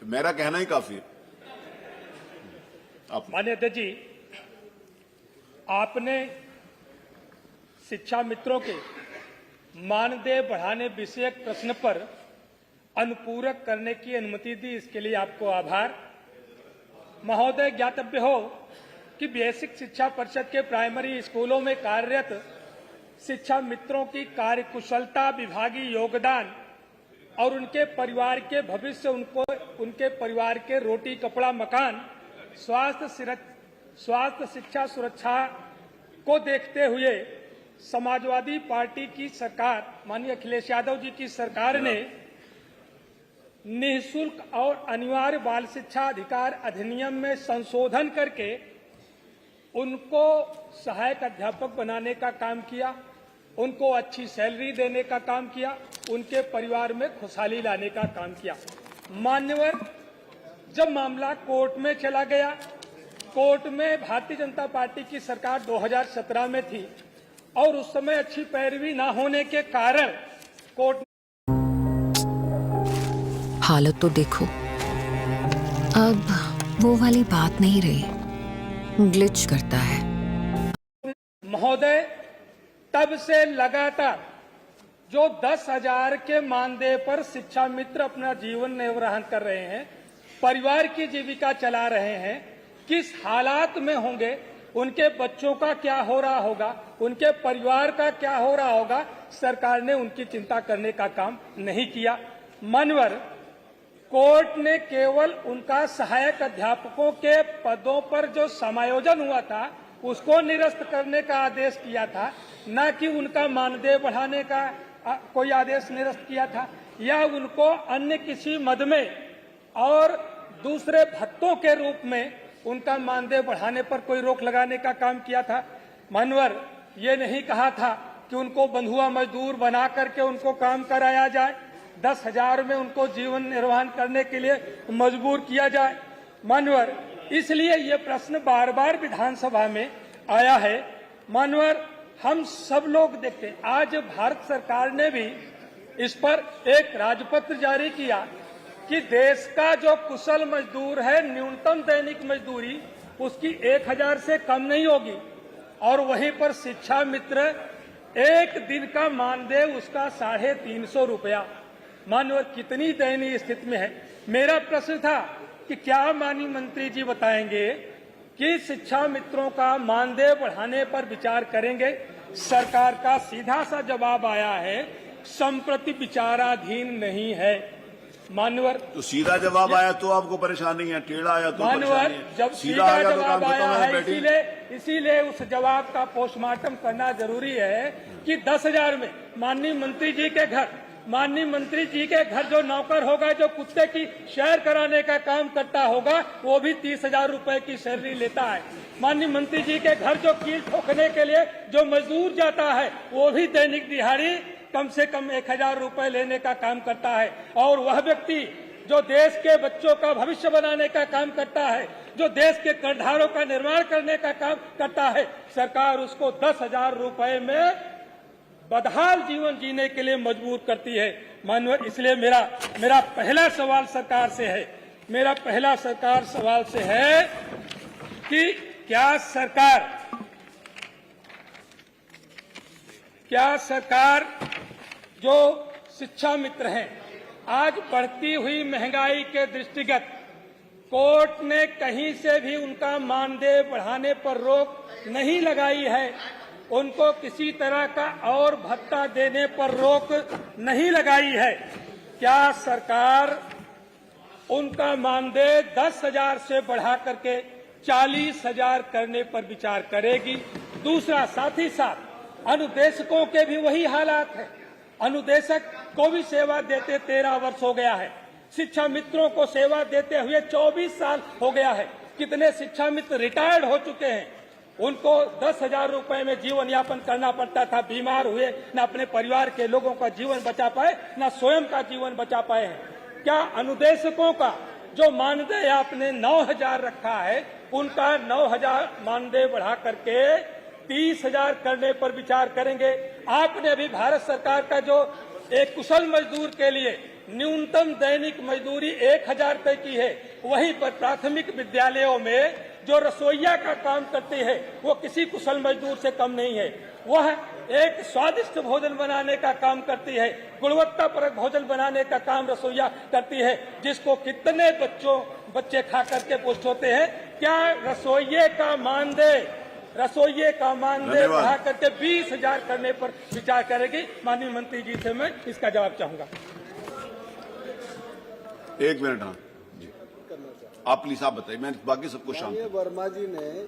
तो मेरा कहना ही काफी है। माननीय अध्यक्ष जी, आपने शिक्षा मित्रों के मानदेय बढ़ाने विषयक प्रश्न पर अनुपूरक करने की अनुमति दी, इसके लिए आपको आभार। महोदय, ज्ञातव्य हो कि बेसिक शिक्षा परिषद के प्राइमरी स्कूलों में कार्यरत शिक्षा मित्रों की कार्यकुशलता, विभागीय योगदान और उनके परिवार के भविष्य, उनके परिवार के रोटी कपड़ा मकान, स्वास्थ्य शिक्षा सुरक्षा को देखते हुए समाजवादी पार्टी की सरकार, माननीय अखिलेश यादव जी की सरकार ने निःशुल्क और अनिवार्य बाल शिक्षा अधिकार अधिनियम में संशोधन करके उनको सहायक अध्यापक बनाने का काम किया, उनको अच्छी सैलरी देने का काम किया, उनके परिवार में खुशहाली लाने का काम किया। मान्यवर, जब मामला कोर्ट में चला गया, कोर्ट में भारतीय जनता पार्टी की सरकार 2017 में थी और उस समय अच्छी पैरवी ना होने के कारण कोर्ट हालत तो देखो, अब वो वाली बात नहीं रही, ग्लिच करता है। महोदय, तब से लगातार जो 10,000 के मानदेय पर शिक्षा मित्र अपना जीवन निर्वाह कर रहे हैं, परिवार की जीविका चला रहे हैं, किस हालात में होंगे, उनके बच्चों का क्या हो रहा होगा, उनके परिवार का क्या हो रहा होगा, सरकार ने उनकी चिंता करने का काम नहीं किया। मान्यवर, कोर्ट ने केवल उनका सहायक अध्यापकों के पदों पर जो समायोजन हुआ था उसको निरस्त करने का आदेश किया था, न कि उनका मानदेय बढ़ाने का कोई आदेश निरस्त किया था या उनको अन्य किसी मद में और दूसरे भत्तों के रूप में उनका मानदेय बढ़ाने पर कोई रोक लगाने का काम किया था। मान्यवर, ये नहीं कहा था कि उनको बंधुआ मजदूर बना करके उनको काम कराया जाए, 10,000 में उनको जीवन निर्वाह करने के लिए मजबूर किया जाए। मान्यवर, इसलिए ये प्रश्न बार बार विधानसभा में आया है। मान्यवर, हम सब लोग देखते हैं, आज भारत सरकार ने भी इस पर एक राजपत्र जारी किया कि देश का जो कुशल मजदूर है, न्यूनतम दैनिक मजदूरी उसकी 1,000 से कम नहीं होगी और वहीं पर शिक्षा मित्र एक दिन का मानदेय उसका 350 रुपया। मान्यवर, कितनी दयनीय स्थिति में है। मेरा प्रश्न था कि क्या माननीय मंत्री जी बताएंगे कि शिक्षा मित्रों का मानदेय बढ़ाने पर विचार करेंगे। सरकार का सीधा सा जवाब आया है, संप्रति विचाराधीन नहीं है। मान्यवर, तो सीधा जवाब आया तो आपको परेशानी है, टेढ़ा आया तो मान्यवर, जब सीधा जवाब आया है, इसीलिए उस जवाब का पोस्टमार्टम करना जरूरी है कि 10,000 में माननीय मंत्री जी के घर जो नौकर होगा, जो कुत्ते की सैर कराने का काम करता होगा, वो भी 30,000 रुपए की सैलरी लेता है। माननीय मंत्री जी के घर जो कील ठोकने के लिए जो मजदूर जाता है, वो भी दैनिक दिहाड़ी कम से कम 1,000 रुपए लेने का काम करता है। और वह व्यक्ति जो देश के बच्चों का भविष्य बनाने का काम करता है, जो देश के करधारों का निर्माण करने का काम करता है, सरकार उसको 10,000 रुपए में बदहाल जीवन जीने के लिए मजबूर करती है। माननीय, इसलिए मेरा पहला सवाल सरकार से है, कि क्या सरकार जो शिक्षा मित्र हैं, आज बढ़ती हुई महंगाई के दृष्टिगत कोर्ट ने कहीं से भी उनका मानदेय बढ़ाने पर रोक नहीं लगाई है, उनको किसी तरह का और भत्ता देने पर रोक नहीं लगाई है। क्या सरकार उनका मानदेय 10,000 से बढ़ा करके 40,000 करने पर विचार करेगी? दूसरा, साथ ही साथ अनुदेशकों के भी वही हालात है। अनुदेशक को भी सेवा देते 13 वर्ष हो गया है, शिक्षा मित्रों को सेवा देते हुए 24 साल हो गया है। कितने शिक्षा मित्र रिटायर्ड हो चुके हैं, उनको 10,000 रुपए में जीवन यापन करना पड़ता था, बीमार हुए, न अपने परिवार के लोगों का जीवन बचा पाए, न स्वयं का जीवन बचा पाए हैं। क्या अनुदेशकों का जो मानदेय आपने 9,000 रखा है, उनका 9,000 मानदेय बढ़ा करके 30,000 करने पर विचार करेंगे? आपने अभी भारत सरकार का जो एक कुशल मजदूर के लिए न्यूनतम दैनिक मजदूरी 1000 रुपए की है। वहीं पर प्राथमिक विद्यालयों में जो रसोइया का काम करती है वो किसी कुशल मजदूर से कम नहीं है। वह एक स्वादिष्ट भोजन बनाने का काम करती है, गुणवत्तापरक भोजन बनाने का काम रसोइया करती है, जिसको कितने बच्चे खा करके पुष्ट होते हैं। क्या रसोइये का मानदेय बढ़ा करके 20,000 करने पर विचार करेगी? माननीय मंत्री जी से मैं इसका जवाब चाहूंगा। 1 मिनट। हाँ जी, आप प्लीज आप बताइए, मैं बाकी सबको शाम वर्मा जी ने